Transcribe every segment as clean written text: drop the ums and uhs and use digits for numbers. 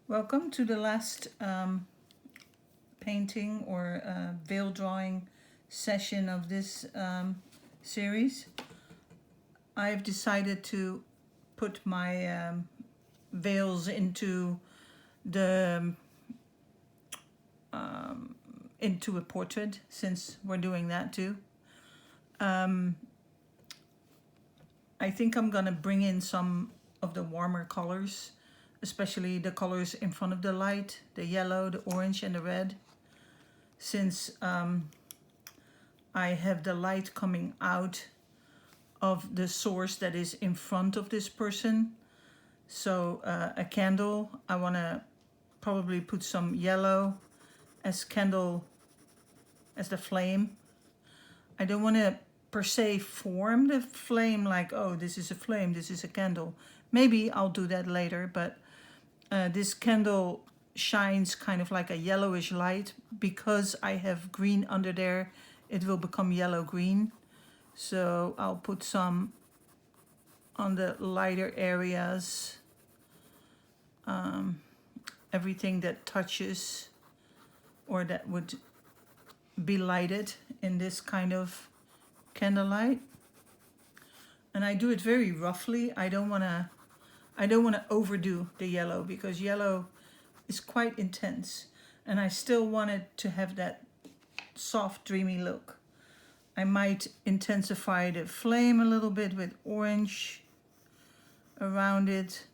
Welcome to the last painting or veil drawing session of this series. I've decided to put my veils into the into a portrait, since we're doing that too. I think I'm gonna bring in some of the warmer colors, especially the colors in front of the light, the yellow, the orange and the red, since I have the light coming out of the source that is in front of this person. So a candle, I want to probably put some yellow as candle, as the flame. I don't want to per se form the flame like, oh, this is a flame, this is a candle. Maybe I'll do that later, but this candle shines kind of like a yellowish light. Because I have green under there, it will become yellow-green. So I'll put some on the lighter areas. Everything that touches or that would be lighted in this kind of candlelight. And I do it very roughly. I don't want to overdo the yellow, because yellow is quite intense, and I still want it to have that soft, dreamy look. I might intensify the flame a little bit with orange around it.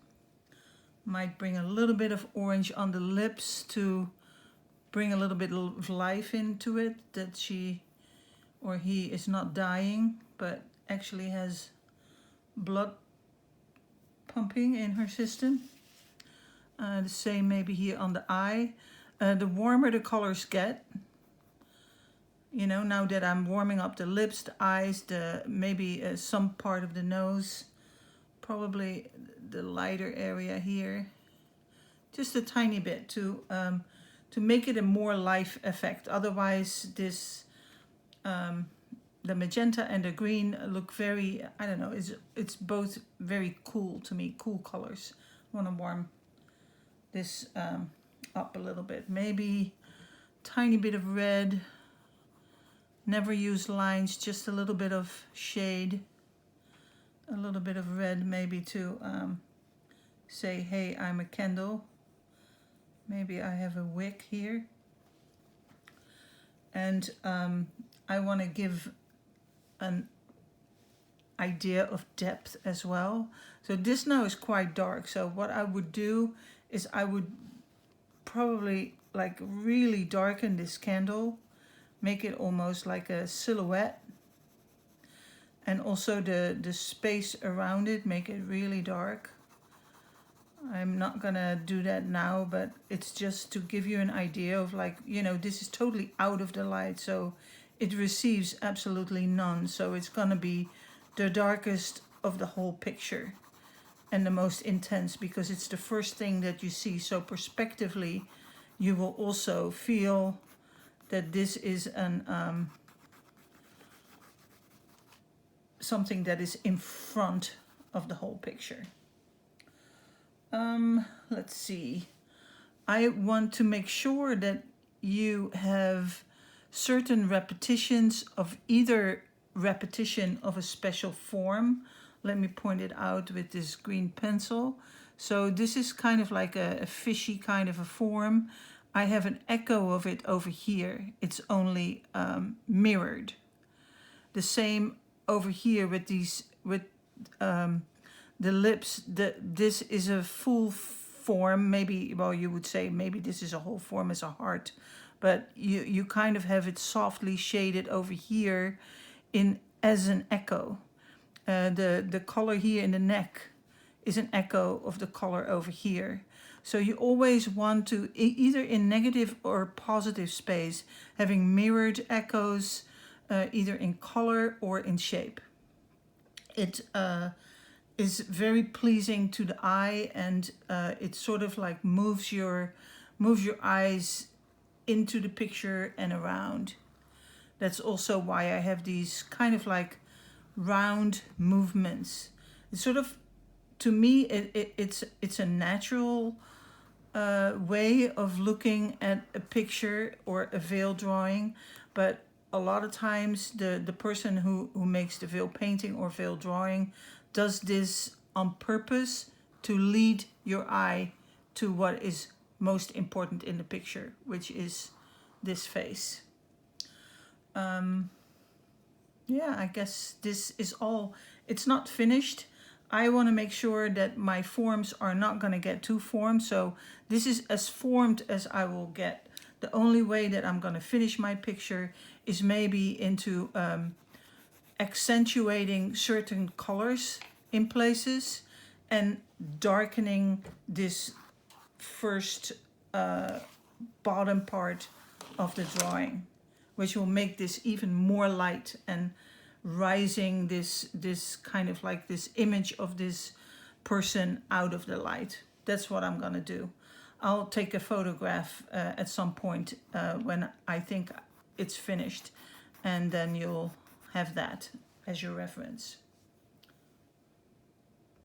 Might bring a little bit of orange on the lips to bring a little bit of life into it, that she or he is not dying, but actually has blood pumping in her system. The same maybe here on the eye. The warmer the colors get, you know, now that I'm warming up the lips, the eyes, maybe some part of the nose, probably the lighter area here, just a tiny bit to make it a more life effect. Otherwise, this the magenta and the green look very, I don't know, it's both very cool to me, cool colors. I want to warm this up a little bit. Maybe tiny bit of red. Never use lines, just a little bit of shade. A little bit of red maybe to say, hey, I'm a candle. Maybe I have a wick here. And I want to give an idea of depth as well. So this now is quite dark. So what I would do is I would probably like really darken this candle, make it almost like a silhouette. And also the space around it, make it really dark. I'm not gonna do that now, but it's just to give you an idea of, like, you know, this is totally out of the light, so it receives absolutely none. So it's gonna be the darkest of the whole picture and the most intense, because it's the first thing that you see. So perspectively, you will also feel that this is an something that is in front of the whole picture. Let's see. I want to make sure that you have certain repetitions of either repetition of a special form. Let me point it out with this green pencil. So this is kind of like a fishy kind of a form. I have an echo of it over here. It's only mirrored. The same over here with these, with the lips. This is a full form. Maybe, well, you would say maybe this is a whole form as a heart, but you kind of have it softly shaded over here in as an echo. The color here in the neck is an echo of the color over here. So you always want to, either in negative or positive space, having mirrored echoes, either in color or in shape. It is very pleasing to the eye, and it sort of like moves your eyes into the picture and around. That's also why I have these kind of like round movements. It's sort of, to me, it's a natural way of looking at a picture or a veil drawing, but a lot of times the person who makes the veil painting or veil drawing does this on purpose to lead your eye to what is most important in the picture, which is this face. Yeah, I guess this is all. It's not finished. I want to make sure that my forms are not going to get too formed. So this is as formed as I will get. The only way that I'm going to finish my picture is maybe into accentuating certain colors in places and darkening this first bottom part of the drawing, which will make this even more light and rising this kind of like this image of this person out of the light. That's what I'm gonna do. I'll take a photograph at some point when I think it's finished, and then you'll have that as your reference.